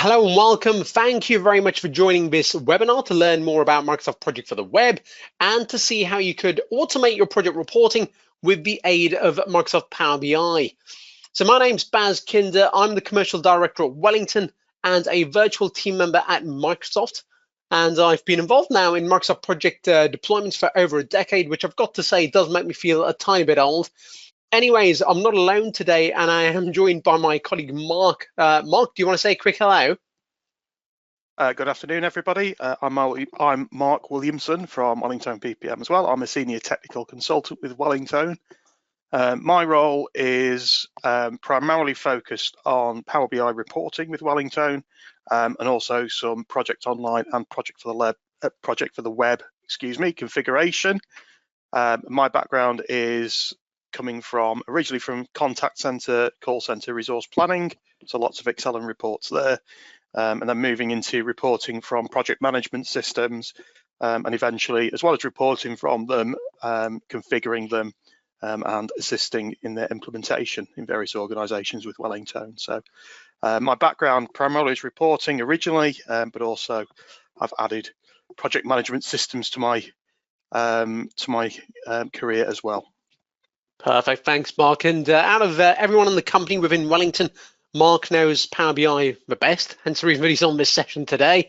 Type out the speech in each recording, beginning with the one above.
Hello and welcome. Thank you very much for joining this webinar to learn more about Microsoft Project for the Web and to see how you could automate your project reporting with the aid of Microsoft Power BI. So my name's Baz Kinder. I'm the Commercial Director at Wellington and a virtual team member at Microsoft. And I've been involved now in Microsoft Project deployments for over a decade, which I've got to say does make me feel a tiny bit old. Anyways, I'm not alone today, and I am joined by my colleague, Mark. Mark, do you want to say a quick hello? Good afternoon, everybody. I'm Mark Williamson from Wellingtone PPM as well. I'm a senior technical consultant with Wellingtone. My role is primarily focused on Power BI reporting with Wellingtone, and also some Project Online and Project for the Web, configuration. My background is coming originally from contact center, call center resource planning, so lots of Excel and reports there, and then moving into reporting from project management systems, and eventually, as well as reporting from them, configuring them and assisting in their implementation in various organizations with Wellingtone. So my background primarily is reporting originally, but also I've added project management systems to my career as well. Perfect, thanks, Mark. And out of everyone in the company within Wellington, Mark knows Power BI the best, hence the reason that he's on this session today.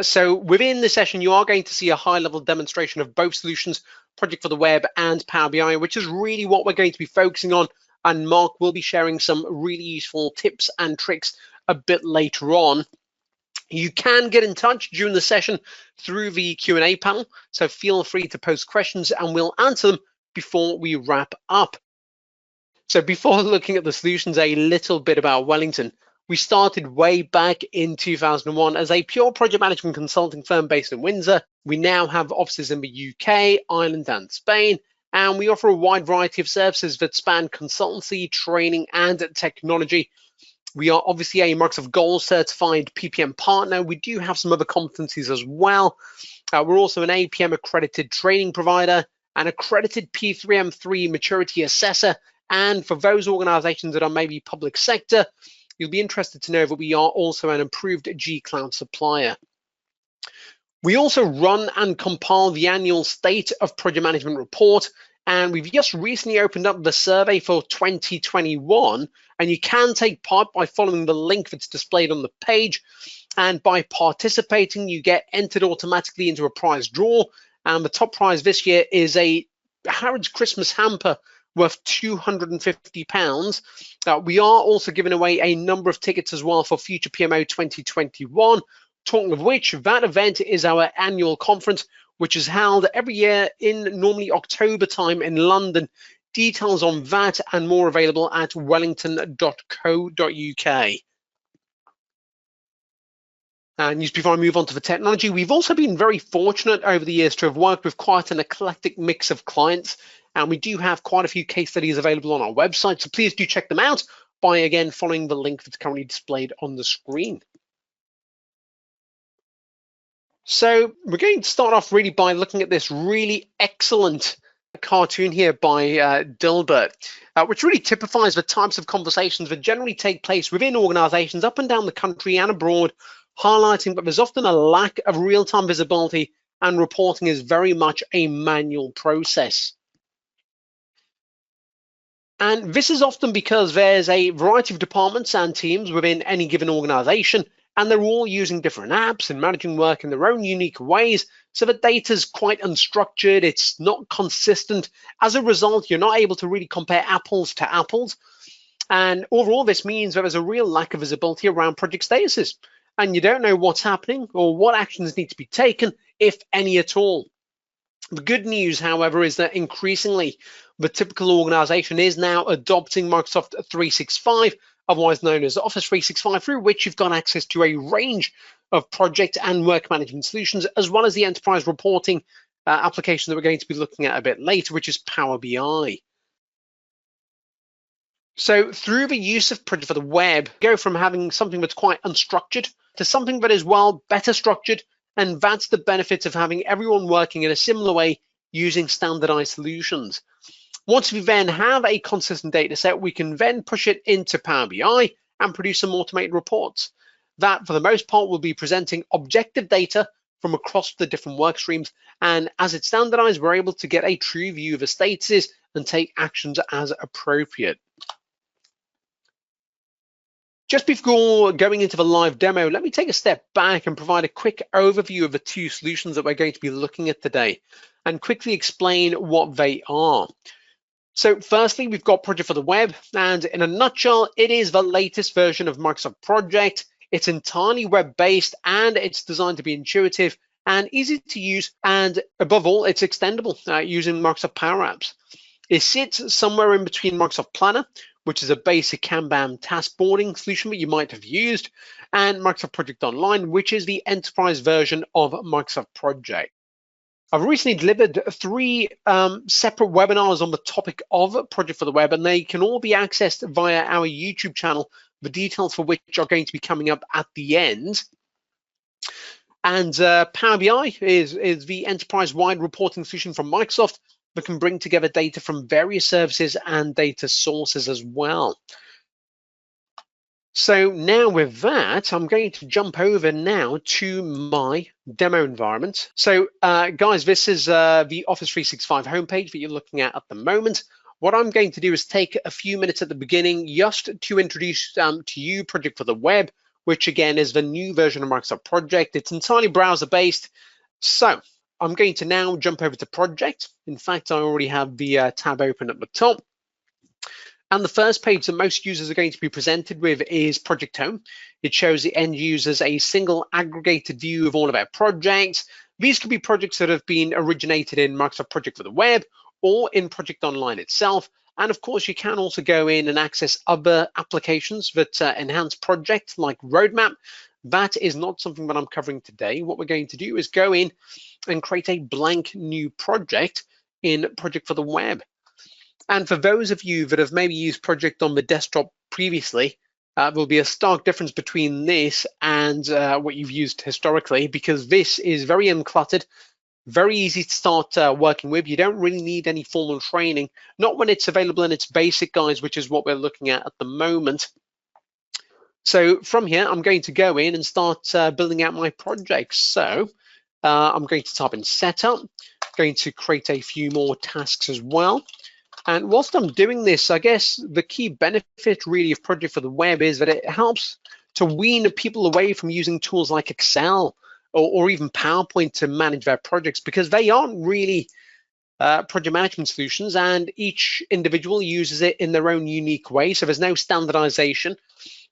So within the session, you are going to see a high-level demonstration of both solutions, Project for the Web and Power BI, which is really what we're going to be focusing on. And Mark will be sharing some really useful tips and tricks a bit later on. You can get in touch during the session through the Q&A panel, so feel free to post questions and we'll answer them before we wrap up. So before looking at the solutions, a little bit about Wellington. We started way back in 2001 as a pure project management consulting firm based in Windsor. We now have offices in the UK, Ireland and Spain, and we offer a wide variety of services that span consultancy, training and technology. We are obviously a Microsoft Gold certified PPM partner. We do have some other competencies as well. We're also an APM accredited training provider, an accredited P3M3 maturity assessor, and for those organizations that are maybe public sector, you'll be interested to know that we are also an approved G-Cloud supplier. We also run and compile the annual State of Project Management report, and we've just recently opened up the survey for 2021, and you can take part by following the link that's displayed on the page, and by participating, you get entered automatically into a prize draw. And the top prize this year is a Harrods Christmas hamper worth £250. We are also giving away a number of tickets as well for Future PMO 2021. Talking of which, that event is our annual conference, which is held every year in normally October time in London. Details on that and more available at wellington.co.uk. And just before I move on to the technology, we've also been very fortunate over the years to have worked with quite an eclectic mix of clients. And we do have quite a few case studies available on our website. So please do check them out by, again, following the link that's currently displayed on the screen. So we're going to start off really by looking at this really excellent cartoon here by Dilbert, which really typifies the types of conversations that generally take place within organizations up and down the country and abroad, highlighting that there's often a lack of real-time visibility and reporting is very much a manual process. And this is often because there's a variety of departments and teams within any given organization, and they're all using different apps and managing work in their own unique ways, so the data's quite unstructured, it's not consistent. As a result, you're not able to really compare apples to apples. And overall, this means that there's a real lack of visibility around project statuses, and you don't know what's happening or what actions need to be taken, if any at all. The good news, however, is that increasingly the typical organization is now adopting Microsoft 365, otherwise known as Office 365, through which you've got access to a range of project and work management solutions, as well as the enterprise reporting application that we're going to be looking at a bit later, which is Power BI. So through the use of Project for the Web, go from having something that's quite unstructured to something that is, well, better structured. And that's the benefit of having everyone working in a similar way using standardized solutions. Once we then have a consistent data set, we can then push it into Power BI and produce some automated reports. that for the most part will be presenting objective data from across the different work streams. And as it's standardized, we're able to get a true view of the statuses and take actions as appropriate. Just before going into the live demo, let me take a step back and provide a quick overview of the two solutions that we're going to be looking at today and quickly explain what they are. So firstly, we've got Project for the Web, and in a nutshell, it is the latest version of Microsoft Project. It's entirely web-based and it's designed to be intuitive and easy to use, and above all, it's extendable using Microsoft Power Apps. It sits somewhere in between Microsoft Planner, which is a basic Kanban task boarding solution that you might have used, and Microsoft Project Online, which is the enterprise version of Microsoft Project. I've recently delivered 3 separate webinars on the topic of Project for the Web, and they can all be accessed via our YouTube channel, the details for which are going to be coming up at the end. And Power BI is the enterprise-wide reporting solution from Microsoft that can bring together data from various services and data sources as well. So now with that, I'm going to jump over now to my demo environment. So guys, this is the Office 365 homepage that you're looking at the moment. What I'm going to do is take a few minutes at the beginning just to introduce to you Project for the Web, which again is the new version of Microsoft Project. It's entirely browser-based. So I'm going to now jump over to Project. In fact, I already have the tab open at the top. And the first page that most users are going to be presented with is Project Home. It shows the end users a single aggregated view of all of our projects. These could be projects that have been originated in Microsoft Project for the Web or in Project Online itself. And of course, you can also go in and access other applications that enhance project like Roadmap. That is not something that I'm covering today. What we're going to do is go in and create a blank new project in Project for the Web. And for those of you that have maybe used Project on the desktop previously, there'll be a stark difference between this and what you've used historically, because this is very uncluttered, very easy to start working with. You don't really need any formal training, not when it's available in its basic guise, which is what we're looking at the moment. So from here, I'm going to go in and start building out my projects. So I'm going to type in setup, going to create a few more tasks as well. And whilst I'm doing this, I guess the key benefit really of Project for the Web is that it helps to wean people away from using tools like Excel or even PowerPoint to manage their projects, because they aren't really project management solutions, and each individual uses it in their own unique way. So there's no standardization.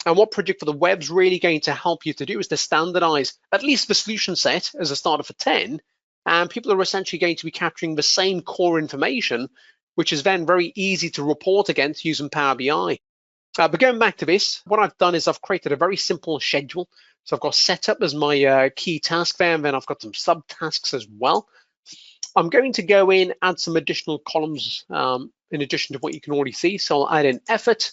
And what Project for the Web is really going to help you to do is to standardize at least the solution set as a starter for 10. And people are essentially going to be capturing the same core information, which is then very easy to report against using Power BI. But going back to this, what I've done is I've created a very simple schedule. So I've got setup as my key task there, and then I've got some subtasks as well. I'm going to go in, add some additional columns in addition to what you can already see. So I'll add in effort,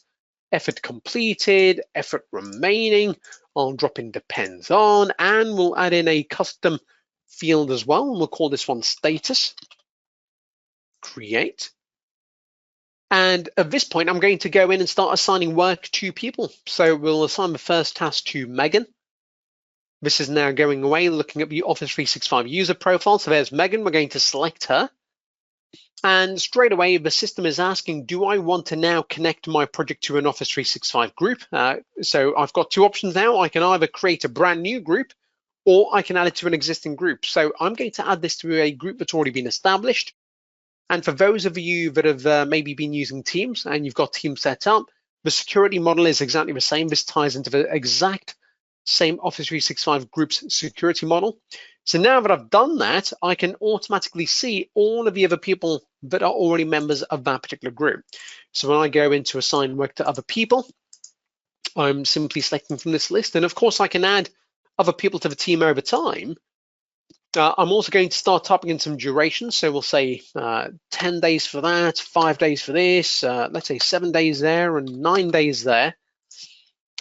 effort completed, effort remaining. I'll drop in depends on, and we'll add in a custom field as well. And we'll call this one status. Create. And at this point, I'm going to go in and start assigning work to people. So we'll assign the first task to Megan. This is now going away, looking at the Office 365 user profile. So there's Megan. We're going to select her. And straight away, the system is asking, do I want to now connect my project to an Office 365 group? So I've got 2 options now. I can either create a brand new group, or I can add it to an existing group. So I'm going to add this to a group that's already been established. And for those of you that have maybe been using Teams and you've got Teams set up, the security model is exactly the same. This ties into the exact same Office 365 group's security model. So now that I've done that, I can automatically see all of the other people that are already members of that particular group. So when I go into assign work to other people, I'm simply selecting from this list. And of course, I can add other people to the team over time. I'm also going to start typing in some duration. So we'll say 10 days for that, 5 days for this, let's say 7 days there and 9 days there.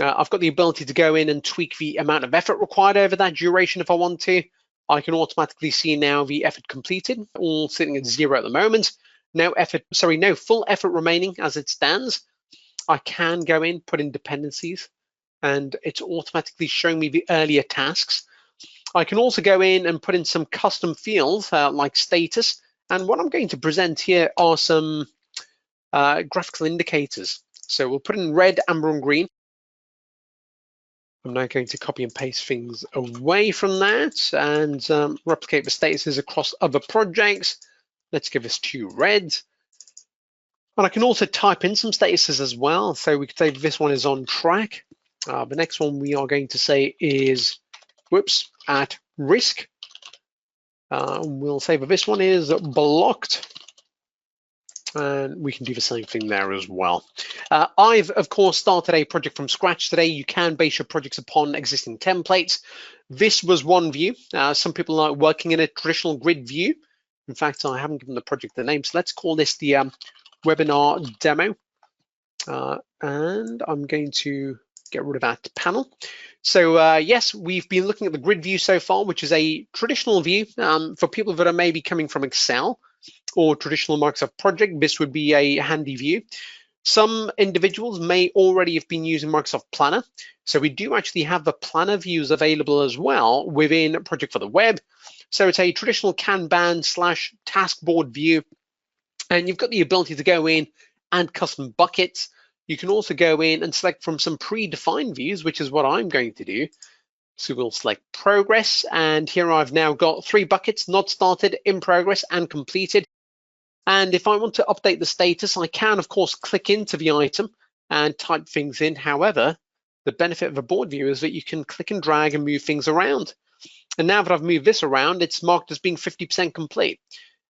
I've got the ability to go in and tweak the amount of effort required over that duration if I want to. I can automatically see now the effort completed, all sitting at 0 at the moment. No full effort remaining as it stands. I can go in, put in dependencies, and it's automatically showing me the earlier tasks. I can also go in and put in some custom fields like status, and what I'm going to present here are some graphical indicators. So we'll put in red, amber, and green. I'm now going to copy and paste things away from that and replicate the statuses across other projects. Let's give this 2 red. And I can also type in some statuses as well. So we could say this one is on track. The next one we are going to say is, whoops, at risk. We'll say that this one is blocked. And we can do the same thing there as well. I've, of course, started a project from scratch today. You can base your projects upon existing templates. This was one view. Some people are working in a traditional grid view. In fact, I haven't given the project the name, so let's call this the webinar demo. And I'm going to get rid of that panel. So yes, we've been looking at the grid view so far, which is a traditional view for people that are maybe coming from Excel or traditional Microsoft project. This would be a handy view. Some individuals may already have been using Microsoft Planner. So we do actually have the Planner views available as well within Project for the Web. So it's a traditional Kanban/task board view. And you've got the ability to go in and custom buckets. You can also go in and select from some predefined views, which is what I'm going to do. So we'll select progress, and here I've now got 3 buckets: not started, in progress, and completed. And if I want to update the status, I can, of course, click into the item and type things in. However, the benefit of a board view is that you can click and drag and move things around. And now that I've moved this around, it's marked as being 50% complete.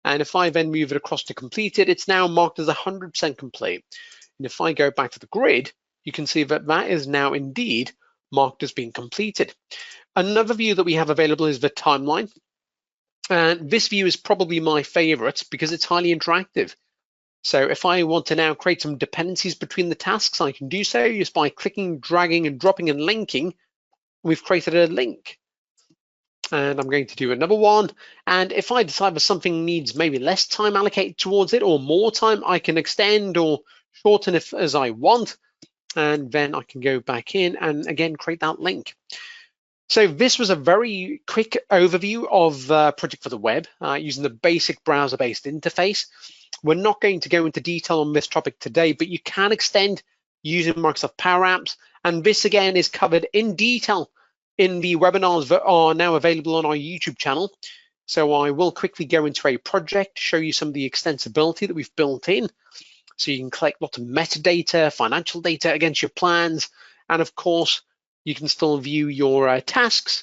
And if I then move it across to completed, it's now marked as 100% complete. And if I go back to the grid, you can see that that is now indeed marked as being completed. Another view that we have available is the timeline. And this view is probably my favorite because it's highly interactive. So if I want to now create some dependencies between the tasks, I can do so just by clicking, dragging, and dropping and linking. We've created a link. And I'm going to do another one. And if I decide that something needs maybe less time allocated towards it or more time, I can extend or shorten it as I want. And then I can go back in and again create that link. So this was a very quick overview of Project for the Web using the basic browser-based interface. We're not going to go into detail on this topic today, but you can extend using Microsoft Power Apps. And this again is covered in detail in the webinars that are now available on our YouTube channel. So I will quickly go into a project, show you some of the extensibility that we've built in. So you can collect lots of metadata, financial data against your plans, and of course, you can still view your tasks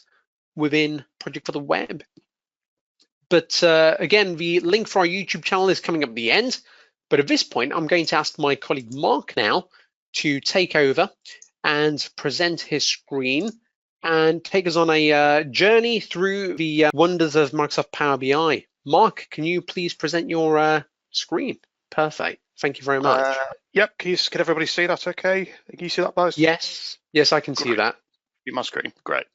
within Project for the Web. But again, the link for our YouTube channel is coming up at the end. But at this point, I'm going to ask my colleague Mark now to take over and present his screen and take us on a journey through the wonders of Microsoft Power BI. Mark, can you please present your screen? Perfect. Thank you very much. Yep, can everybody see that okay? Can you see that, guys? Yes, I can see that. See my screen, great.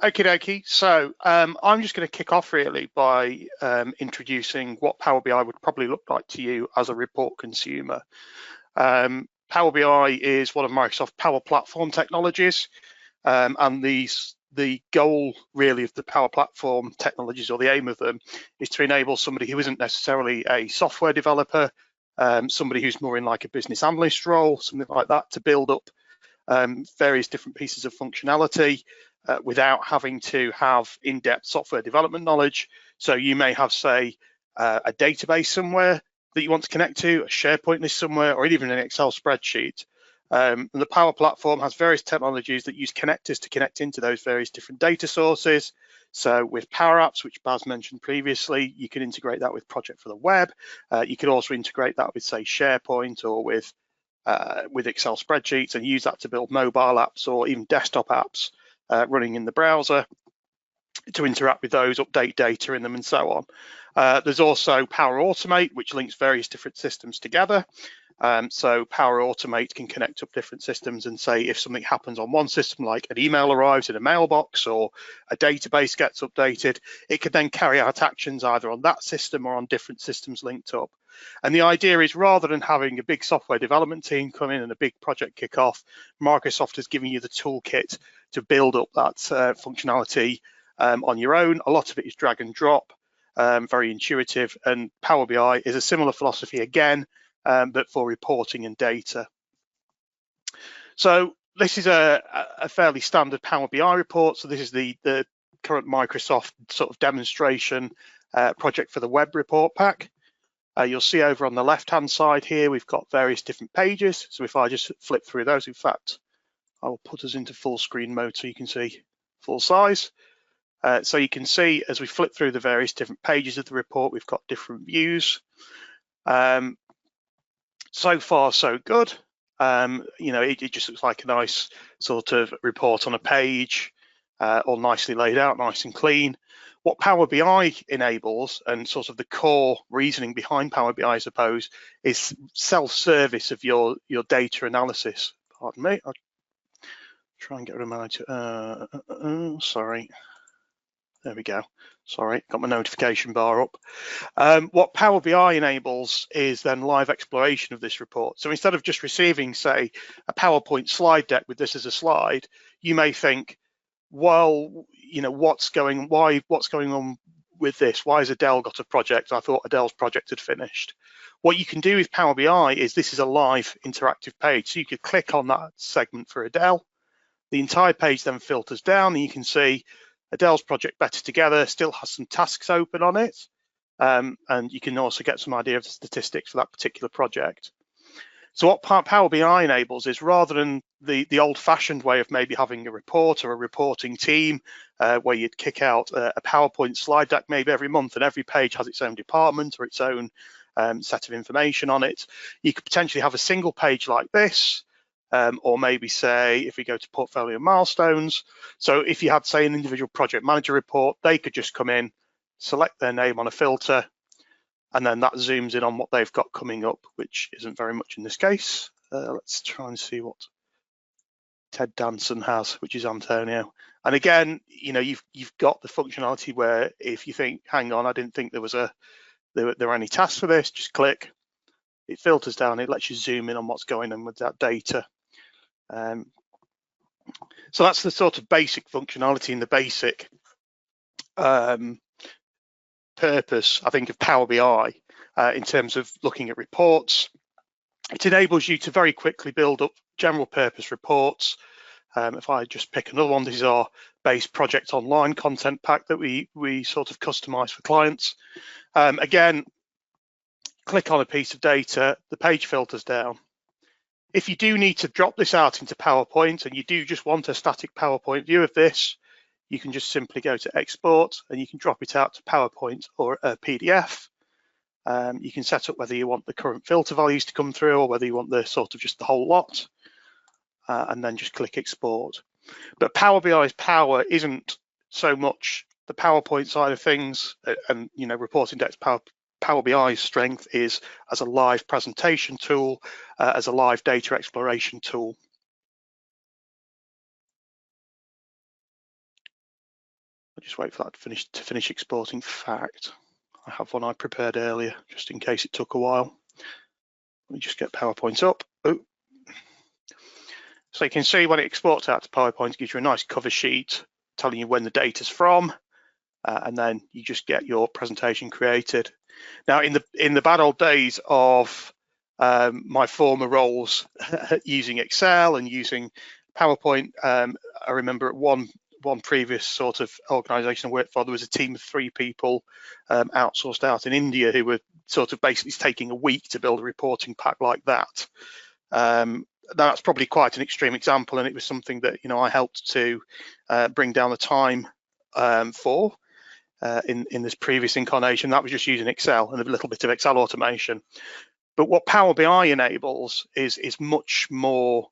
Okie dokie, so I'm just going to kick off really by introducing what Power BI would probably look like to you as a report consumer. Power BI is one of Microsoft Power Platform technologies, and the goal really of the Power Platform technologies, or the aim of them, is to enable somebody who isn't necessarily a software developer, somebody who's more in like a business analyst role, something like that, to build up various different pieces of functionality without having to have in-depth software development knowledge. So you may have, say, a database somewhere that you want to connect to, a SharePoint list somewhere, or even an Excel spreadsheet. And the Power Platform has various technologies that use connectors to connect into those various different data sources. So with Power Apps, which Baz mentioned previously, you can integrate that with Project for the Web. You could also integrate that with, say, SharePoint or with Excel spreadsheets, and use that to build mobile apps or even desktop apps running in the browser to interact with those, update data in them, and so on. There's also Power Automate, which links various different systems together. So Power Automate can connect up different systems and say if something happens on one system, like an email arrives in a mailbox or a database gets updated, it could then carry out actions either on that system or on different systems linked up. And the idea is, rather than having a big software development team come in and a big project kick off, Microsoft is giving you the toolkit to build up that functionality on your own. A lot of it is drag and drop, very intuitive, and Power BI is a similar philosophy again, but for reporting and data. So this is a fairly standard Power BI report. So this is the current Microsoft sort of demonstration project for the web report pack. You'll see over on the left-hand side here, we've got various different pages. So if I just flip through those, in fact, I will put us into full screen mode so you can see full size. So you can see as we flip through the various different pages of the report, we've got different views. So far, so good. You know, it just looks like a nice sort of report on a page, all nicely laid out, nice and clean. What Power BI enables, and sort of the core reasoning behind Power BI, I suppose, is self-service of your data analysis. Pardon me, I'll try and get rid of my, sorry. There we go. Sorry, got my notification bar up. What Power BI enables is then live exploration of this report. So instead of just receiving, say, a PowerPoint slide deck with this as a slide, you may think, well, you know, what's going on with this? Why has Adele got a project? I thought Adele's project had finished. What you can do with Power BI is this is a live interactive page. So you could click on that segment for Adele. The entire page then filters down, and you can see Adele's project Better Together still has some tasks open on it. And you can also get some idea of the statistics for that particular project. So what Power BI enables is, rather than the old-fashioned way of maybe having a report or a reporting team where you'd kick out a PowerPoint slide deck maybe every month, and every page has its own department or its own set of information on it, you could potentially have a single page like this, or maybe, say, if we go to portfolio milestones. So if you had, say, an individual project manager report, they could just come in, select their name on a filter, and then that zooms in on what they've got coming up, which isn't very much in this case. Let's try and see what Ted Danson has, which is Antonio. And again, you know, you've got the functionality where if you think, hang on, I didn't think there were any tasks for this, just click. It filters down, it lets you zoom in on what's going on with that data. So that's the sort of basic functionality and the basic purpose, I think, of Power BI in terms of looking at reports. It enables you to very quickly build up general purpose reports. If I just pick another one, this is our base project online content pack that we sort of customize for clients. Again, click on a piece of data, the page filters down. If you do need to drop this out into PowerPoint and you do just want a static PowerPoint view of this, you can just simply go to export and you can drop it out to PowerPoint or a PDF. You can set up whether you want the current filter values to come through or whether you want the sort of just the whole lot, and then just click export. But Power BI's power isn't so much the PowerPoint side of things, and you know, reporting decks. Power BI's strength is as a live presentation tool, as a live data exploration tool. I'll just wait for that to finish exporting. In fact, I have one I prepared earlier, just in case it took a while. Let me just get PowerPoint up. Oh. So you can see when it exports out to PowerPoint, it gives you a nice cover sheet telling you when the data's from, and then you just get your presentation created. Now, in the bad old days of my former roles using Excel and using PowerPoint, I remember at one previous sort of organization I worked for, there was a team of 3 people outsourced out in India who were sort of basically taking a week to build a reporting pack like that. That's probably quite an extreme example, and it was something that, you know, I helped to bring down the time for in this previous incarnation. That was just using Excel and a little bit of Excel automation. But what Power BI enables is much more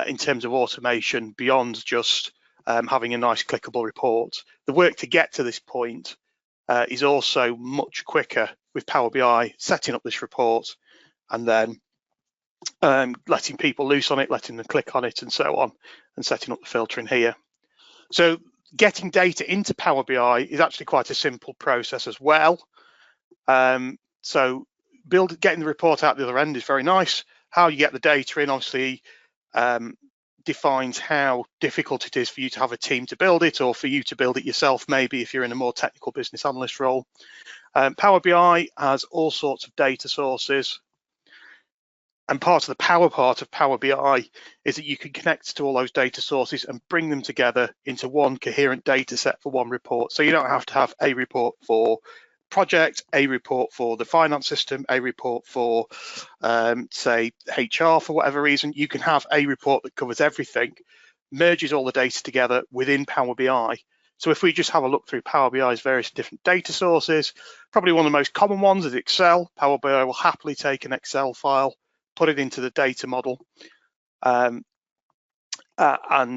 in terms of automation beyond just having a nice clickable report. The work to get to this point is also much quicker with Power BI, setting up this report and then letting people loose on it, letting them click on it and so on, and setting up the filtering here. So getting data into Power BI is actually quite a simple process as well. So getting the report out the other end is very nice. How you get the data in obviously defines how difficult it is for you to have a team to build it, or for you to build it yourself, maybe if you're in a more technical business analyst role. Power BI has all sorts of data sources, and part of the power part of Power BI is that you can connect to all those data sources and bring them together into one coherent data set for one report. So you don't have to have a report for project, a report for the finance system, a report for say HR for whatever reason. You can have a report that covers everything, merges all the data together within Power BI. So if we just have a look through Power BI's various different data sources, probably one of the most common ones is Excel. Power BI will happily take an Excel file, put it into the data model, and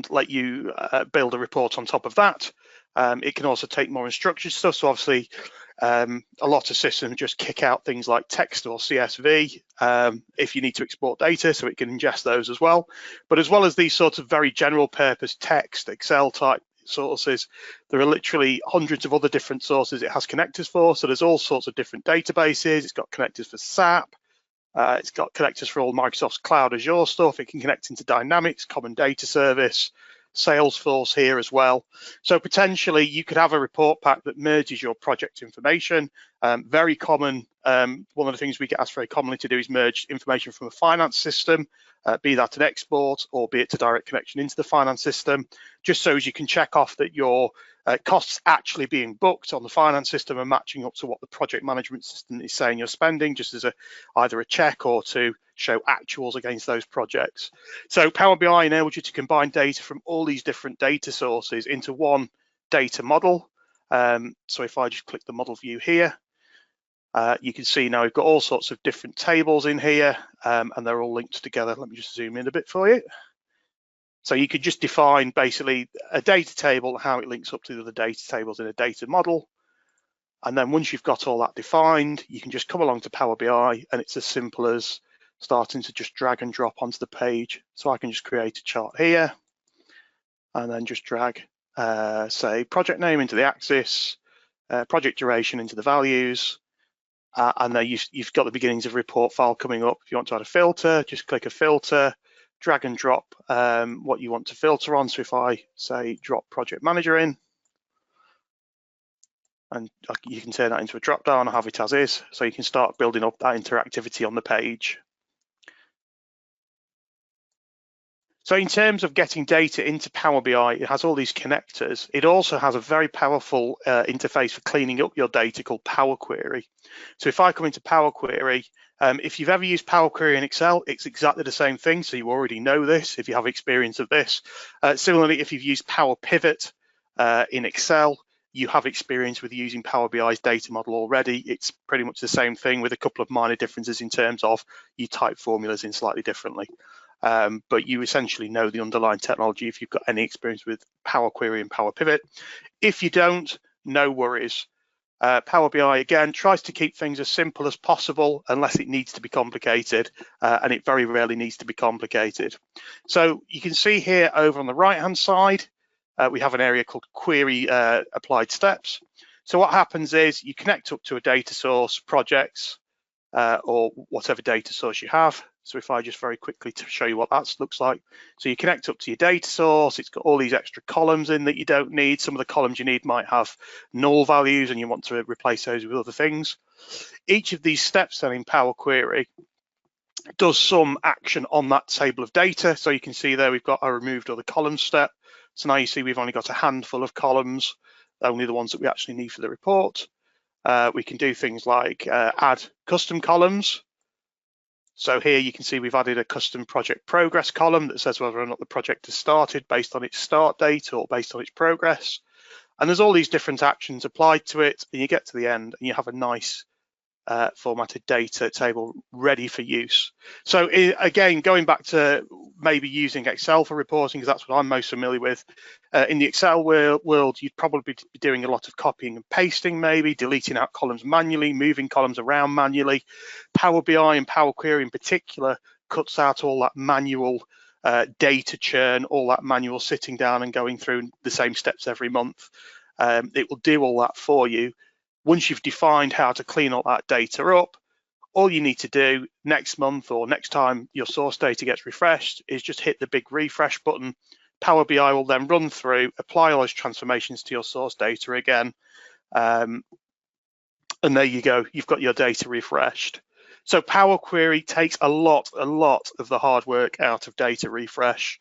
let you build a report on top of that. It can also take more unstructured stuff. So obviously, a lot of systems just kick out things like text or CSV if you need to export data, so it can ingest those as well. But as well as these sorts of very general purpose text, Excel type sources, there are literally hundreds of other different sources it has connectors for. So there's all sorts of different databases. It's got connectors for SAP. It's got connectors for all Microsoft's Cloud Azure stuff. It can connect into Dynamics, Common Data Service, Salesforce here as well. So potentially you could have a report pack that merges your project information. Very common, one of the things we get asked very commonly to do is merge information from a finance system, be that an export or be it a direct connection into the finance system, just so as you can check off that your costs actually being booked on the finance system and matching up to what the project management system is saying you're spending, just as either a check or to show actuals against those projects. So Power BI enables you to combine data from all these different data sources into one data model. So if I just click the model view here, you can see now we've got all sorts of different tables in here, and they're all linked together. Let me just zoom in a bit for you. So you could just define basically a data table, how it links up to the other data tables in a data model. And then once you've got all that defined, you can just come along to Power BI, and it's as simple as starting to just drag and drop onto the page. So I can just create a chart here and then just drag, say, project name into the axis, project duration into the values, and then you've got the beginnings of report file coming up. If you want to add a filter, just click a filter, drag and drop what you want to filter on. So if I say drop project manager in, and you can turn that into a drop down or have it as is, so you can start building up that interactivity on the page. So in terms of getting data into Power BI, it has all these connectors. It also has a very powerful interface for cleaning up your data called Power Query. So if I come into Power Query, if you've ever used Power Query in Excel, it's exactly the same thing. So you already know this if you have experience of this. Similarly, if you've used Power Pivot in Excel, you have experience with using Power BI's data model already. It's pretty much the same thing with a couple of minor differences in terms of you type formulas in slightly differently. But you essentially know the underlying technology if you've got any experience with Power Query and Power Pivot. If you don't, no worries. Power BI, again, tries to keep things as simple as possible unless it needs to be complicated, and it very rarely needs to be complicated. So you can see here over on the right-hand side, we have an area called Query Applied Steps. So what happens is you connect up to a data source, projects, or whatever data source you have. So if I just very quickly to show you what that looks like. So you connect up to your data source, it's got all these extra columns in that you don't need. Some of the columns you need might have null values and you want to replace those with other things. Each of these steps then in Power Query does some action on that table of data. So you can see there we've got a removed other columns step. So now you see we've only got a handful of columns, only the ones that we actually need for the report. We can do things like add custom columns. So here you can see we've added a custom project progress column that says whether or not the project has started based on its start date or based on its progress. And there's all these different actions applied to it, and you get to the end and you have a nice formatted data table ready for use. So again, going back to maybe using Excel for reporting, because that's what I'm most familiar with. In the Excel world, you'd probably be doing a lot of copying and pasting, maybe deleting out columns manually, moving columns around manually. Power BI and Power Query in particular cuts out all that manual data churn, all that manual sitting down and going through the same steps every month. It will do all that for you. Once you've defined how to clean all that data up, all you need to do next month or next time your source data gets refreshed is just hit the big refresh button. Power BI will then run through, apply all those transformations to your source data again. And there you go, you've got your data refreshed. So Power Query takes a lot of the hard work out of data refresh.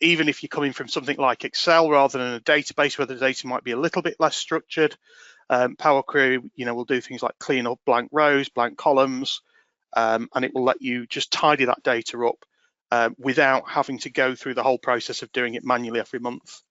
Even if you're coming from something like Excel rather than a database where the data might be a little bit less structured, Power Query, will do things like clean up blank rows, blank columns, and it will let you just tidy that data up without having to go through the whole process of doing it manually every month.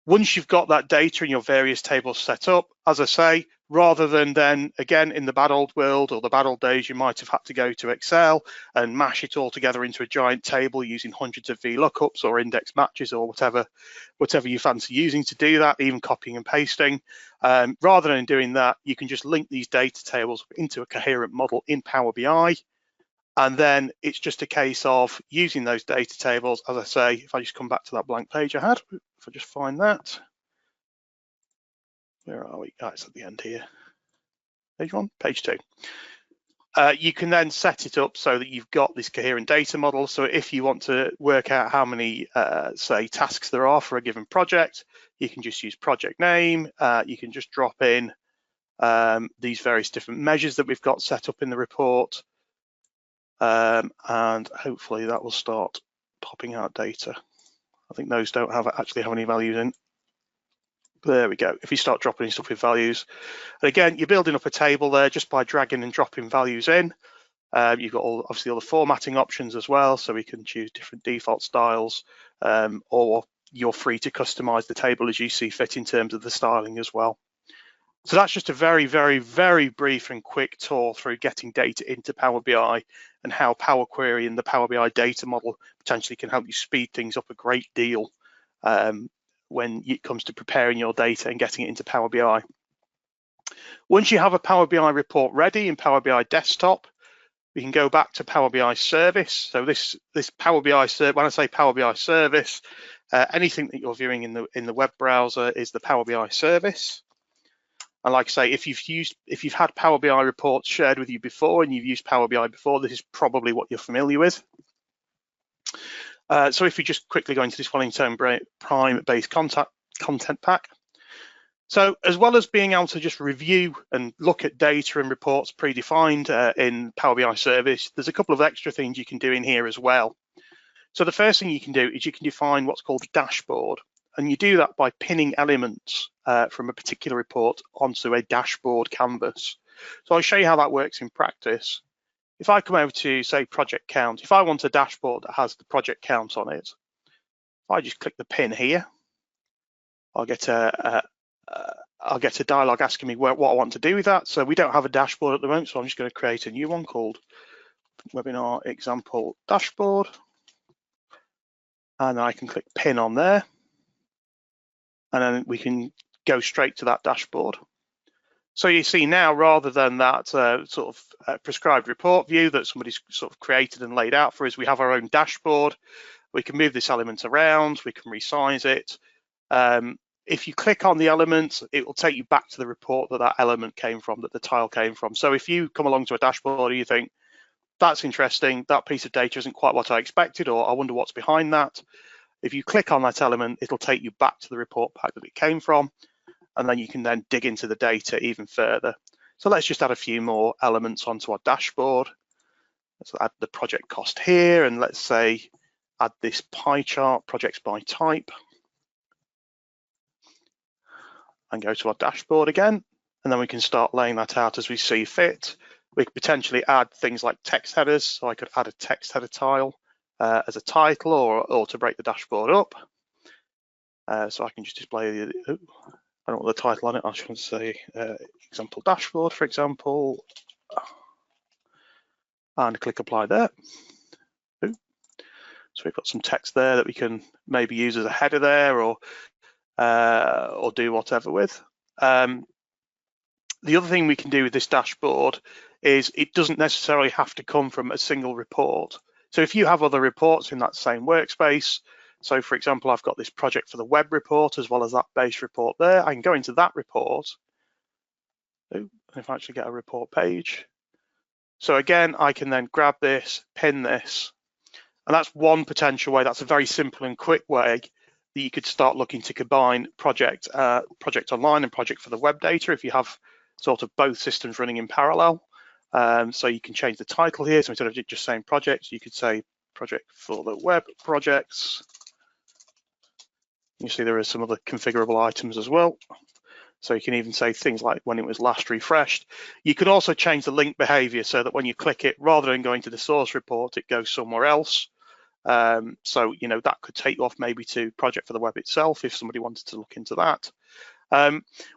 Once you've got that data in your various tables set up, as I say, rather than then, again, in the bad old world or the bad old days, you might have had to go to Excel and mash it all together into a giant table using hundreds of VLOOKUPs or index matches or whatever you fancy using to do that, even copying and pasting. Rather than doing that, you can just link these data tables into a coherent model in Power BI. And then it's just a case of using those data tables. As I say, if I just come back to that blank page I had, if I just find that, where are we? Oh, it's at the end here. Page 1, page 2. You can then set it up so that you've got this coherent data model. So if you want to work out how many, say, tasks there are for a given project, you can just use project name. You can just drop in these various different measures that we've got set up in the report. And hopefully that will start popping out data. I think those don't actually have any values in. There we go. If you start dropping stuff with values, and again, you're building up a table there just by dragging and dropping values in. You've got obviously all the formatting options as well, so we can choose different default styles, or you're free to customize the table as you see fit in terms of the styling as well. So that's just a very, very, very brief and quick tour through getting data into Power BI and how Power Query and the Power BI data model potentially can help you speed things up a great deal when it comes to preparing your data and getting it into Power BI. Once you have a Power BI report ready in Power BI desktop, we can go back to Power BI service. So this Power BI service, when I say Power BI service, anything that you're viewing in the web browser is the Power BI service. And like I say, if you've had Power BI reports shared with you before and you've used Power BI before, this is probably what you're familiar with. So if we just quickly go into this Wellington Prime-based content pack. So as well as being able to just review and look at data and reports predefined in Power BI service, there's a couple of extra things you can do in here as well. So the first thing you can do is you can define what's called a dashboard. And you do that by pinning elements from a particular report onto a dashboard canvas. So I'll show you how that works in practice. If I come over to, say, project count, if I want a dashboard that has the project count on it, if I just click the pin here, I'll get a dialog asking me what I want to do with that. So we don't have a dashboard at the moment, so I'm just going to create a new one called Webinar Example Dashboard. And then I can click pin on there. And then we can go straight to that dashboard. So you see now, rather than that prescribed report view that somebody's sort of created and laid out for us, we have our own dashboard. We can move this element around, we can resize it. If you click on the element, it will take you back to the report that element came from, that the tile came from. So if you come along to a dashboard and you think, that's interesting, that piece of data isn't quite what I expected, or I wonder what's behind that. If you click on that element, it'll take you back to the report pack that it came from, and then you can then dig into the data even further. So let's just add a few more elements onto our dashboard. Let's add the project cost here, and let's say add this pie chart, projects by type, and go to our dashboard again, and then we can start laying that out as we see fit. We could potentially add things like text headers, so I could add a text header tile as a title, or to break the dashboard up. So I can just display the, I don't want the title on it, I just want to say example dashboard, for example, and click apply there. So we've got some text there that we can maybe use as a header there, or do whatever with. The other thing we can do with this dashboard is it doesn't necessarily have to come from a single report. So if you have other reports in that same workspace, so for example, I've got this project for the web report as well as that base report there, I can go into that report. And if I actually get a report page, So again, I can then grab this, pin this, and that's one potential way. That's a very simple and quick way that you could start looking to combine project online and project for the web data if you have sort of both systems running in parallel. So you can change the title here. So instead of just saying projects, you could say project for the web projects. You see there are some other configurable items as well. So you can even say things like when it was last refreshed. You can also change the link behavior so that when you click it, rather than going to the source report, it goes somewhere else. So, you know, that could take you off maybe to project for the web itself if somebody wanted to look into that.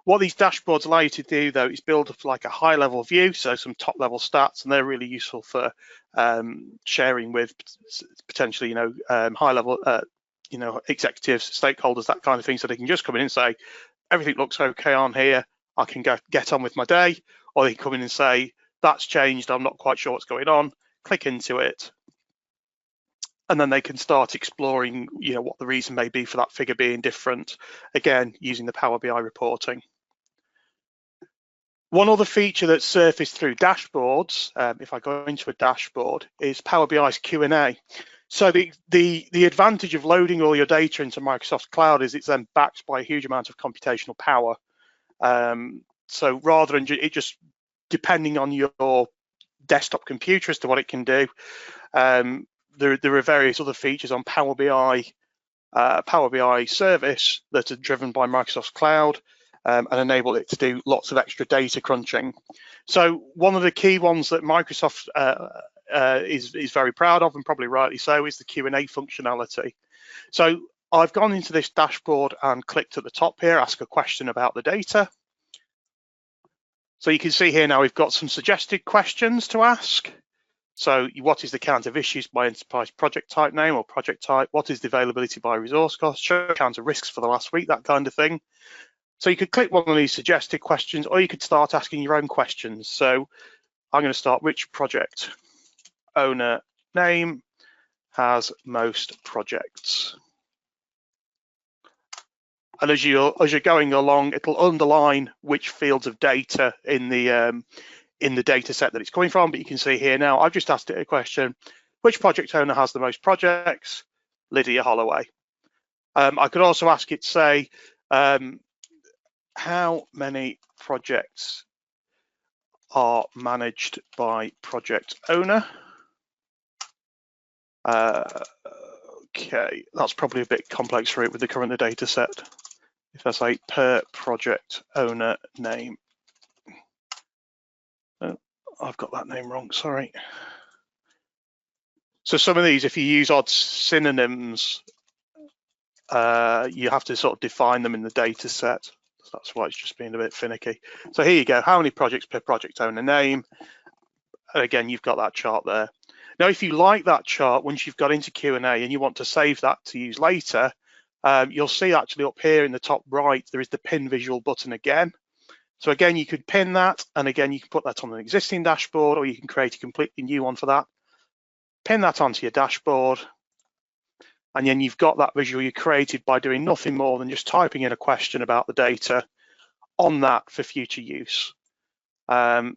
What these dashboards allow you to do, though, is build up like a high level view, so some top level stats, and they're really useful for sharing with potentially, you know, high level, you know, executives, stakeholders, that kind of thing, so they can just come in and say, everything looks okay on here, I can get on with my day, or they can come in and say, that's changed, I'm not quite sure what's going on, click into it, and then they can start exploring, you know, what the reason may be for that figure being different, again, using the Power BI reporting. One other feature that's surfaced through dashboards, if I go into a dashboard, is Power BI's Q&A. So the advantage of loading all your data into Microsoft Cloud is it's then backed by a huge amount of computational power. So rather than it just depending on your desktop computer as to what it can do, there are various other features on Power BI service that are driven by Microsoft Cloud and enable it to do lots of extra data crunching. So one of the key ones that Microsoft is very proud of, and probably rightly so, is the Q&A functionality. So I've gone into this dashboard and clicked at the top here, ask a question about the data. So you can see here now we've got some suggested questions to ask. So what is the count of issues by enterprise project type name or project type? What is the availability by resource cost? Show count of risks for the last week, that kind of thing. So you could click one of these suggested questions, or you could start asking your own questions. So I'm going to start, which project owner name has most projects? And as you're going along, it'll underline which fields of data in the data set that it's coming from. But you can see here now, I've just asked it a question, which project owner has the most projects? Lydia Holloway. I could also ask it, say, how many projects are managed by project owner? Okay, that's probably a bit complex for it with the current data set. If I say per project owner name, oh, I've got that name wrong, sorry. So some of these, if you use odd synonyms, you have to sort of define them in the data set. So that's why it's just being a bit finicky. So here you go, how many projects per project owner name? And again, you've got that chart there. Now, if you like that chart, once you've got into Q&A and you want to save that to use later, you'll see actually up here in the top right, there is the pin visual button again. So again, you could pin that, and again, you can put that on an existing dashboard, or you can create a completely new one for that. Pin that onto your dashboard, and then you've got that visual you created by doing nothing more than just typing in a question about the data on that for future use. And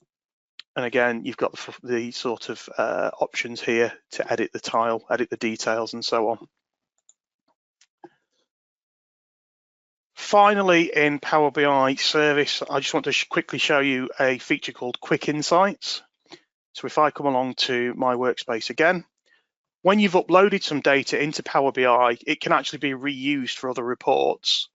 again, you've got the sort of options here to edit the tile, edit the details, and so on. Finally, in Power BI service, I just want to quickly show you a feature called Quick Insights. So if I come along to my workspace again, when you've uploaded some data into Power BI, it can actually be reused for other reports.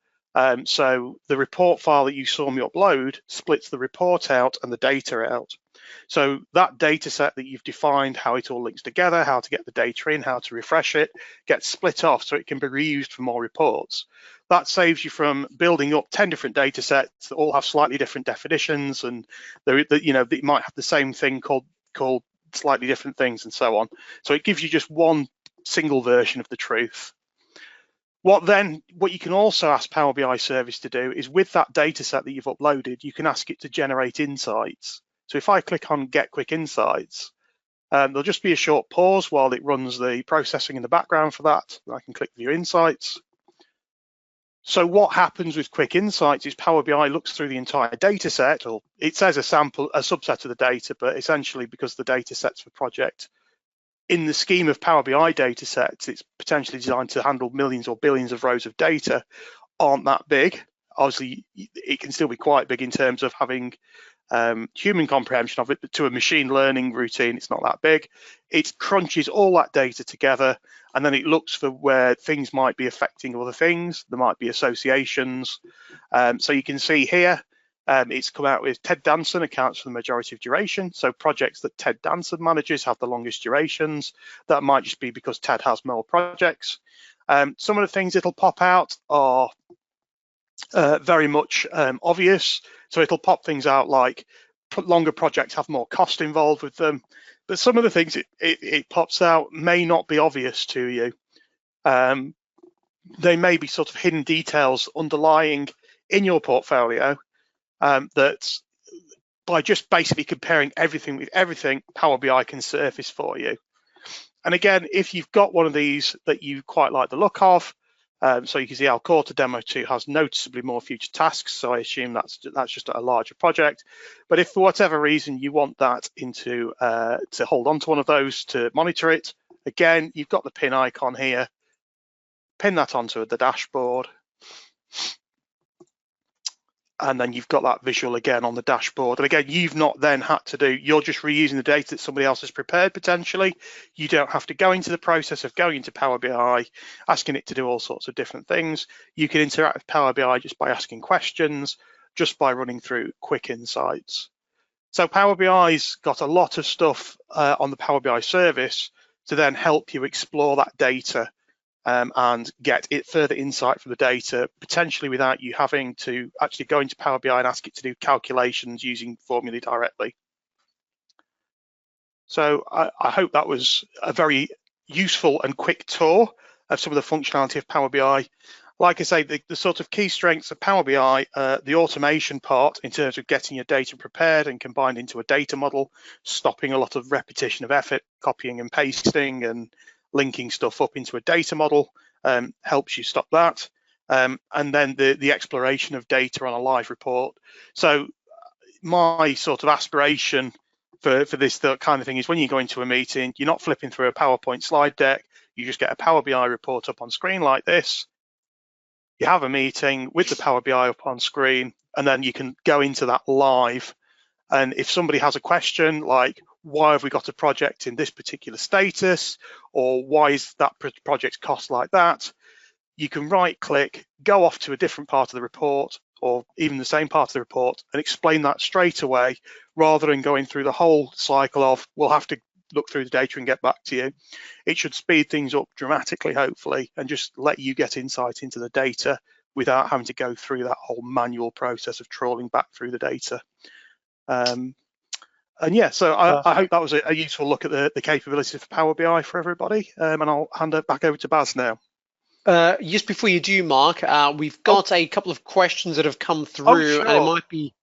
So the report file that you saw me upload splits the report out and the data out. So that data set that you've defined, how it all links together, how to get the data in, how to refresh it, gets split off so it can be reused for more reports. That saves you from building up 10 different data sets that all have slightly different definitions, and you know, it might have the same thing called slightly different things and so on. So it gives you just one single version of the truth. What you can also ask Power BI service to do is, with that data set that you've uploaded, you can ask it to generate insights. So if I click on Get Quick Insights, there'll just be a short pause while it runs the processing in the background for that. I can click View Insights. So what happens with Quick Insights is Power BI looks through the entire data set, or it says a subset of the data, but essentially because the data sets for project, in the scheme of Power BI data sets, it's potentially designed to handle millions or billions of rows of data, aren't that big. Obviously, it can still be quite big in terms of having human comprehension of it, but to a machine learning routine, it's not that big. It crunches all that data together, and then it looks for where things might be affecting other things. There might be associations. So you can see here, it's come out with Ted Danson accounts for the majority of duration. So projects that Ted Danson manages have the longest durations. That might just be because Ted has more projects. Some of the things it'll pop out are very much obvious. So it'll pop things out like longer projects have more cost involved with them. But some of the things it pops out may not be obvious to you. They may be sort of hidden details underlying in your portfolio that by just basically comparing everything with everything, Power BI can surface for you. And again, if you've got one of these that you quite like the look of, so you can see Alcorta Demo 2 has noticeably more future tasks, so I assume that's just a larger project. But if for whatever reason you want that into to hold on to one of those to monitor it, again, you've got the pin icon here. Pin that onto the dashboard. And then you've got that visual again on the dashboard. And again, you've not then had to do, you're just reusing the data that somebody else has prepared potentially. You don't have to go into the process of going into Power BI, asking it to do all sorts of different things. You can interact with Power BI just by asking questions, just by running through Quick Insights. So Power BI's got a lot of stuff on the Power BI service to then help you explore that data and get it further insight from the data, potentially without you having to actually go into Power BI and ask it to do calculations using formulae directly. So I hope that was a very useful and quick tour of some of the functionality of Power BI. Like I say, the sort of key strengths of Power BI, the automation part in terms of getting your data prepared and combined into a data model, stopping a lot of repetition of effort, copying and pasting and linking stuff up into a data model helps you stop that. And then the exploration of data on a live report. So my sort of aspiration for this kind of thing is when you go into a meeting, you're not flipping through a PowerPoint slide deck, you just get a Power BI report up on screen like this. You have a meeting with the Power BI up on screen, and then you can go into that live. And if somebody has a question like, why have we got a project in this particular status, or why is that project cost like that, you can right click, go off to a different part of the report, or even the same part of the report, and explain that straight away, rather than going through the whole cycle of, we'll have to look through the data and get back to you. It should speed things up dramatically, hopefully, and just let you get insight into the data without having to go through that whole manual process of trawling back through the data. And yeah, so I hope that was a useful look at the capabilities of Power BI for everybody. And I'll hand it back over to Baz now. Just before you do, Mark, we've got a couple of questions that have come through, sure. and it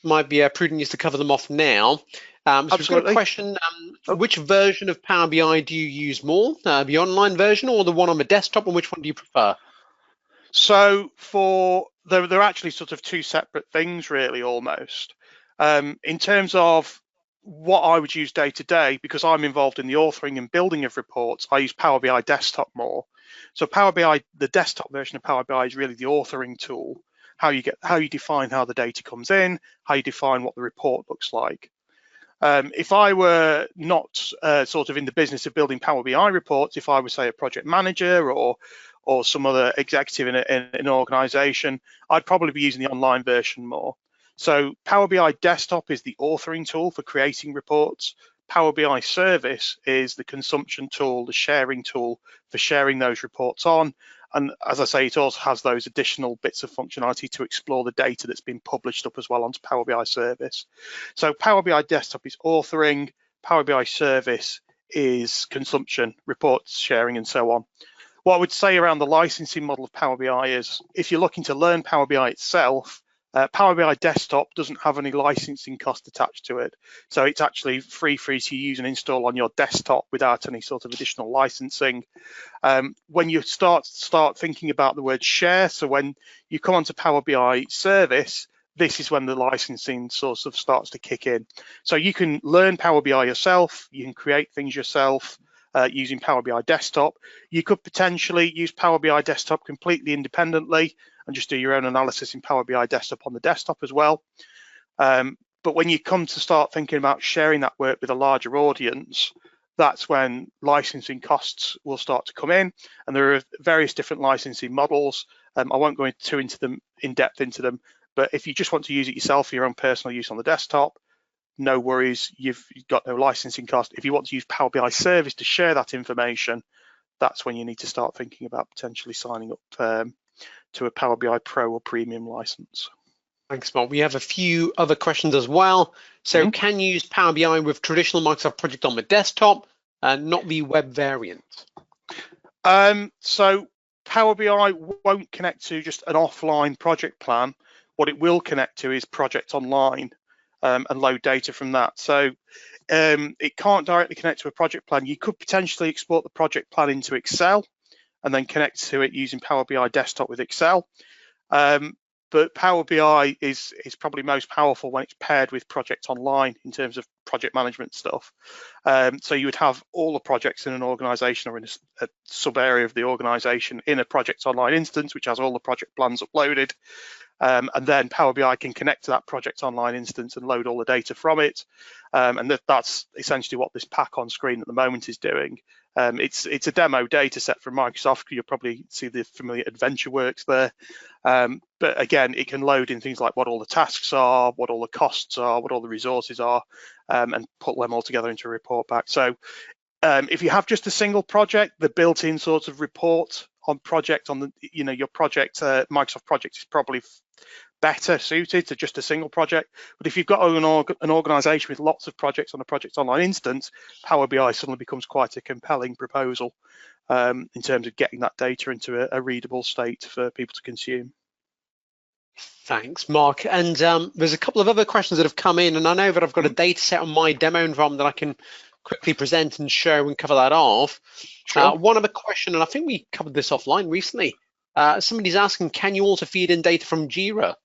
might be prudent just to cover them off now. So we've got a question: which version of Power BI do you use more, the online version or the one on the desktop, and which one do you prefer? So they're actually sort of two separate things, really, almost. In terms of what I would use day to day, because I'm involved in the authoring and building of reports, I use Power BI Desktop more. So Power BI, the desktop version of Power BI, is really the authoring tool. How you define how the data comes in, how you define what the report looks like. If I were not sort of in the business of building Power BI reports, if I was, say, a project manager or some other executive in an organization, I'd probably be using the online version more. So Power BI Desktop is the authoring tool for creating reports. Power BI Service is the consumption tool, the sharing tool for sharing those reports on. And as I say, it also has those additional bits of functionality to explore the data that's been published up as well onto Power BI Service. So Power BI Desktop is authoring, Power BI Service is consumption, reports, sharing, and so on. What I would say around the licensing model of Power BI is if you're looking to learn Power BI itself, Power BI Desktop doesn't have any licensing cost attached to it, so it's actually free to use and install on your desktop without any sort of additional licensing. When you start thinking about the word share, so when you come onto Power BI Service, this is when the licensing sort of starts to kick in. So you can learn Power BI yourself, you can create things yourself using Power BI Desktop. You could potentially use Power BI Desktop completely independently and just do your own analysis in Power BI Desktop on the desktop as well. But when you come to start thinking about sharing that work with a larger audience, that's when licensing costs will start to come in, and there are various different licensing models. I won't go in depth into them, but if you just want to use it yourself for your own personal use on the desktop, no worries, you've got no licensing cost. If you want to use Power BI Service to share that information, that's when you need to start thinking about potentially signing up to a Power BI Pro or Premium license. Thanks, Mark. We have a few other questions as well. So can you use Power BI with traditional Microsoft Project on the desktop and not the web variant? So Power BI won't connect to just an offline project plan. What it will connect to is Project Online and load data from that. So it can't directly connect to a project plan. You could potentially export the project plan into Excel and then connect to it using Power BI Desktop with Excel. But Power BI is probably most powerful when it's paired with Project Online in terms of project management stuff. So you would have all the projects in an organization or in a sub area of the organization in a Project Online instance, which has all the project plans uploaded. And then Power BI can connect to that Project Online instance and load all the data from it. And that's essentially what this pack on screen at the moment is doing. It's a demo data set from Microsoft. You'll probably see the familiar AdventureWorks there. But again, it can load in things like what all the tasks are, what all the costs are, what all the resources are, and put them all together into a report back. So if you have just a single project, the built-in sort of report on project on the, your project, Microsoft project is probably better suited to just a single project. But if you've got an organization with lots of projects on a Project Online instance, Power BI suddenly becomes quite a compelling proposal in terms of getting that data into a readable state for people to consume. Thanks, Mark. And there's a couple of other questions that have come in, and I know that I've got a data set on my demo environment that I can quickly present and show and cover that off. Sure. One other question, and I think we covered this offline recently. Somebody's asking, can you also feed in data from Jira?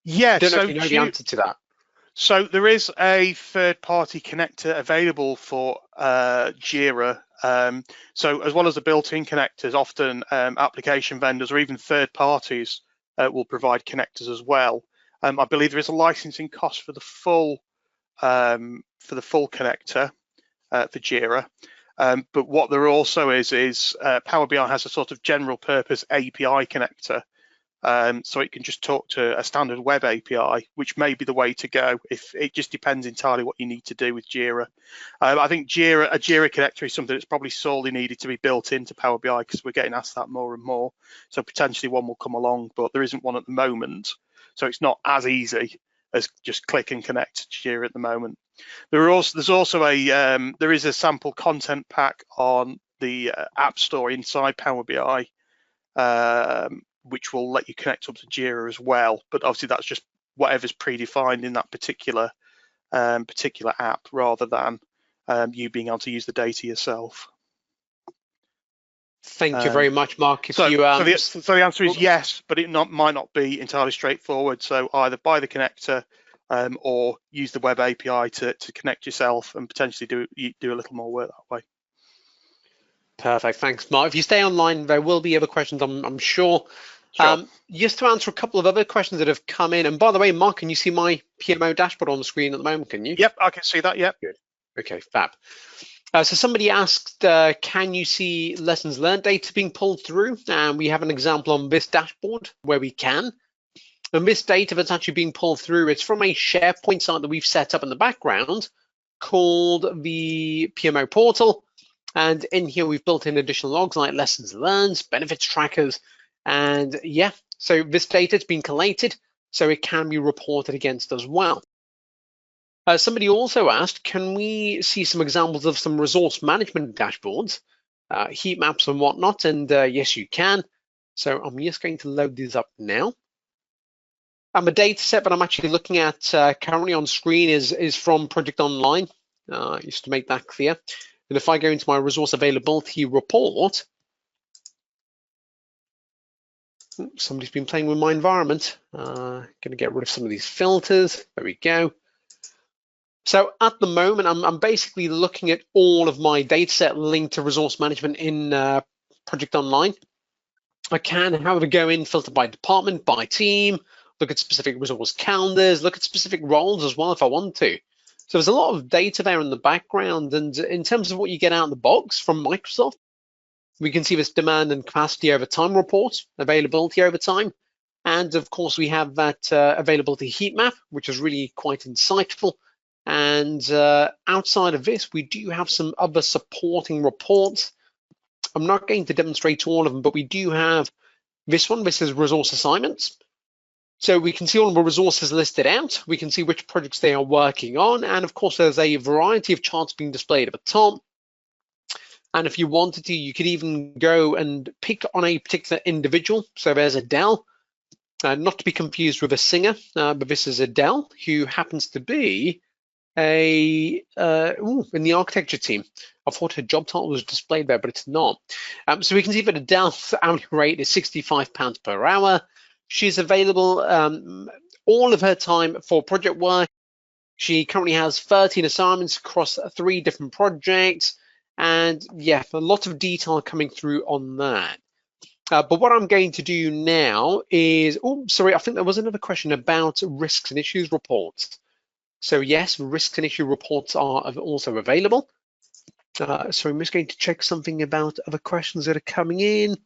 Yeah, I don't know if you know the answer to that. So there is a third-party connector available for Jira. So as well as the built-in connectors, often application vendors or even third parties will provide connectors as well. I believe there is a licensing cost for the full connector for Jira. But what there also is Power BI has a sort of general purpose API connector. So it can just talk to a standard web API, which may be the way to go. If it just depends entirely what you need to do with Jira. I think a Jira connector is something that's probably sorely needed to be built into Power BI because we're getting asked that more and more. So potentially one will come along, but there isn't one at the moment. So it's not as easy as just click and connect to Jira at the moment. There is a sample content pack on the App Store inside Power BI. Which will let you connect up to Jira as well, but obviously that's just whatever's predefined in that particular app, rather than you being able to use the data yourself. Thank you very much, Mark. So the answer is yes, but it might not be entirely straightforward. So either buy the connector or use the web API to connect yourself and potentially do a little more work that way. Perfect, thanks, Mark. If you stay online, there will be other questions, I'm sure. Sure. Just to answer a couple of other questions that have come in, and by the way, Mark, can you see my PMO dashboard on the screen at the moment, can you? Yep, I can see that, yep. Good. Okay, fab. So somebody asked, can you see lessons learned data being pulled through? And we have an example on this dashboard where we can. And this data that's actually being pulled through, it's from a SharePoint site that we've set up in the background called the PMO portal. And in here, we've built in additional logs like lessons learned, benefits trackers, and yeah, so this data has been collated, so it can be reported against as well. Somebody also asked, can we see some examples of some resource management dashboards, heat maps and whatnot? And yes, you can. So I'm just going to load these up now. And the data set that I'm actually looking at currently on screen is from Project Online, just to make that clear. And if I go into my resource availability report, somebody's been playing with my environment. Going to get rid of some of these filters. There we go. So at the moment, I'm basically looking at all of my data set linked to resource management in Project Online. I can, however, go in, filter by department, by team, look at specific resource calendars, look at specific roles as well if I want to. So there's a lot of data there in the background. And in terms of what you get out of the box from Microsoft, we can see this demand and capacity over time report, availability over time. And of course, we have that availability heat map, which is really quite insightful. And outside of this, we do have some other supporting reports. I'm not going to demonstrate all of them, but we do have this one. This is resource assignments. So we can see all of the resources listed out. We can see which projects they are working on. And of course, there's a variety of charts being displayed at the top. And if you wanted to, you could even go and pick on a particular individual. So there's Adele, not to be confused with a singer, but this is Adele, who happens to be in the architecture team. I thought her job title was displayed there, but it's not. So we can see that Adele's hourly rate is £65 per hour. She's available all of her time for project work. She currently has 13 assignments across 3 different projects. And yeah, a lot of detail coming through on that. But what I'm going to do now is, I think there was another question about risks and issues reports. So yes, risks and issue reports are also available. So I'm just going to check something about other questions that are coming in.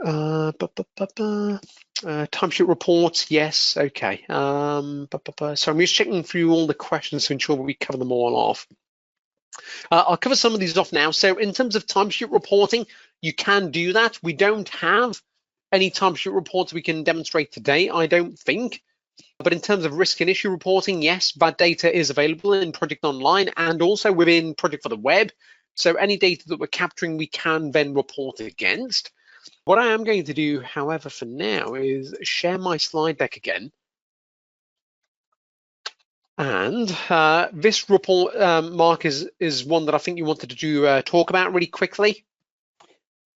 Timesheet reports, yes, okay. So I'm just checking through all the questions to ensure that we cover them all off. I'll cover some of these off now. So in terms of timesheet reporting, you can do that. We don't have any timesheet reports we can demonstrate today, I don't think. But in terms of risk and issue reporting, yes, that data is available in Project Online and also within Project for the Web. So any data that we're capturing, we can then report against. What I am going to do, however, for now is share my slide deck again. And this report, Mark, is one that I think you wanted to talk about really quickly.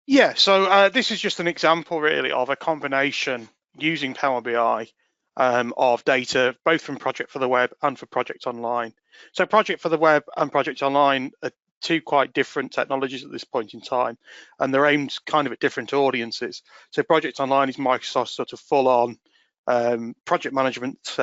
Yeah, so this is just an example really of a combination using Power BI of data, both from Project for the Web and for Project Online. So Project for the Web and Project Online are 2 quite different technologies at this point in time, and they're aimed kind of at different audiences. So Project Online is Microsoft's sort of full-on project management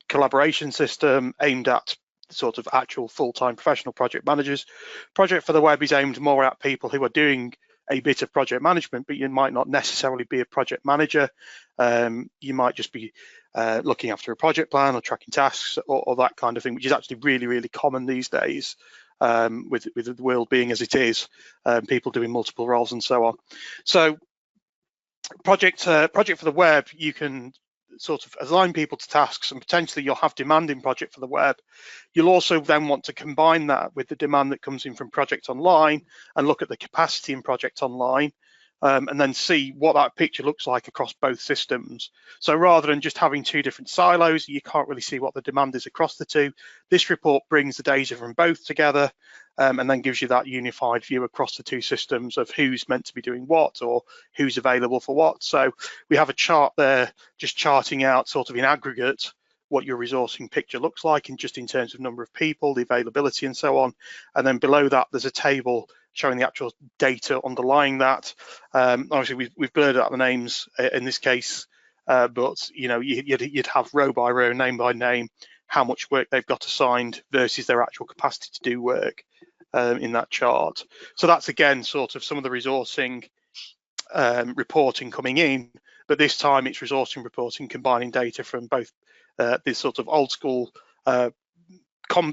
collaboration system aimed at sort of actual full-time professional project managers. Project for the Web is aimed more at people who are doing a bit of project management, but you might not necessarily be a project manager. You might just be looking after a project plan or tracking tasks or that kind of thing, which is actually really, really common these days with the world being as it is, people doing multiple roles and so on. So Project for the Web, you can sort of align people to tasks, and potentially you'll have demand in Project for the Web. You'll also then want to combine that with the demand that comes in from Project Online and look at the capacity in Project Online, and then see what that picture looks like across both systems. So rather than just having 2 different silos, you can't really see what the demand is across the 2. This report brings the data from both together and then gives you that unified view across the 2 systems of who's meant to be doing what or who's available for what. So we have a chart there just charting out sort of in aggregate what your resourcing picture looks like in terms of number of people, the availability and so on. And then below that, there's a table showing the actual data underlying that. Obviously, we've blurred out the names in this case, but you know, you'd have row by row, name by name, how much work they've got assigned versus their actual capacity to do work in that chart. So that's again sort of some of the resourcing reporting coming in, but this time it's resourcing reporting combining data from both this sort of old school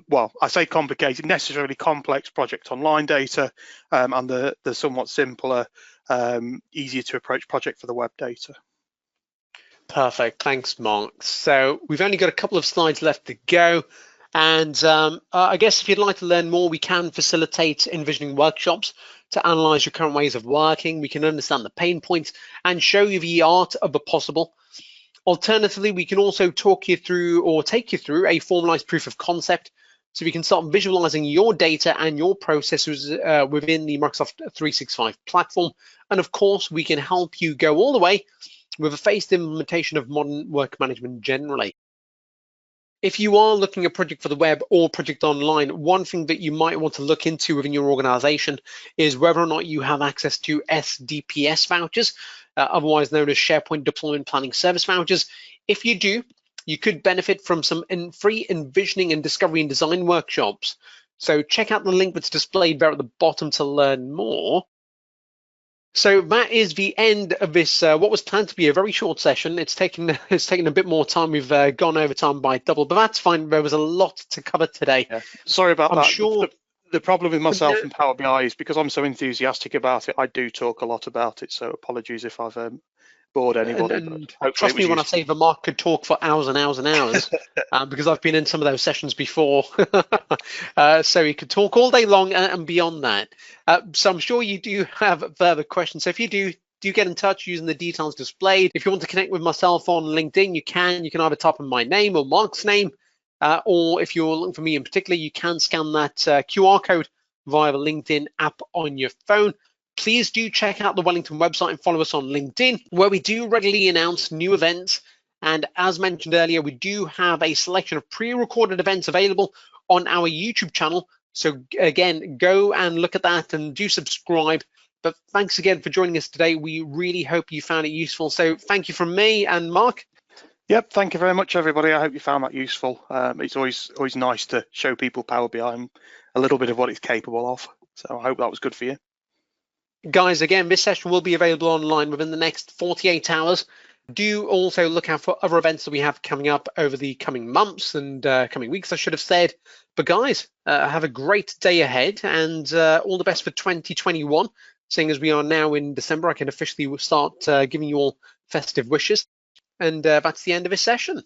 well, I say complicated, necessarily complex Project Online data and the somewhat simpler, easier to approach Project for the Web data. Perfect, thanks, Mark. So we've only got a couple of slides left to go. And I guess if you'd like to learn more, we can facilitate envisioning workshops to analyze your current ways of working. We can understand the pain points and show you the art of the possible. Alternatively, we can also talk you through or take you through a formalized proof of concept, so we can start visualizing your data and your processes within the Microsoft 365 platform. And of course, we can help you go all the way with a phased implementation of modern work management generally. If you are looking at project for the web or project online, one thing that you might want to look into within your organization is whether or not you have access to SDPS vouchers, otherwise known as SharePoint Deployment Planning Service vouchers. If you do, you could benefit from some free envisioning and discovery and design workshops. So check out the link that's displayed there at the bottom to learn more. So that is the end of this, what was planned to be a very short session. It's taken a bit more time. We've gone over time by double, but that's fine. There was a lot to cover today. Yeah. Sorry about I'm that. sure The problem with myself and Power BI is because I'm so enthusiastic about it, I do talk a lot about it. So apologies if I've bored anybody. and trust me when I say the Mark could talk for hours and hours and hours, because I've been in some of those sessions before. So he could talk all day long and beyond that. So I'm sure you do have further questions. So if you do get in touch using the details displayed. If you want to connect with myself on LinkedIn, you can. You can either type in my name or Mark's name, or if you're looking for me in particular, you can scan that QR code via the LinkedIn app on your phone. Please do check out the Wellington website and follow us on LinkedIn, where we do regularly announce new events. And as mentioned earlier, we do have a selection of pre-recorded events available on our YouTube channel. So again, go and look at that and do subscribe. But thanks again for joining us today. We really hope you found it useful. So thank you from me and Mark. Yep, thank you very much, everybody. I hope you found that useful. It's always nice to show people Power BI and a little bit of what it's capable of. So I hope that was good for you. Guys, again, this session will be available online within the next 48 hours. Do also look out for other events that we have coming up over the coming months and coming weeks, I should have said. But guys, have a great day ahead and all the best for 2021. Seeing as we are now in December, I can officially start giving you all festive wishes. And that's the end of this session.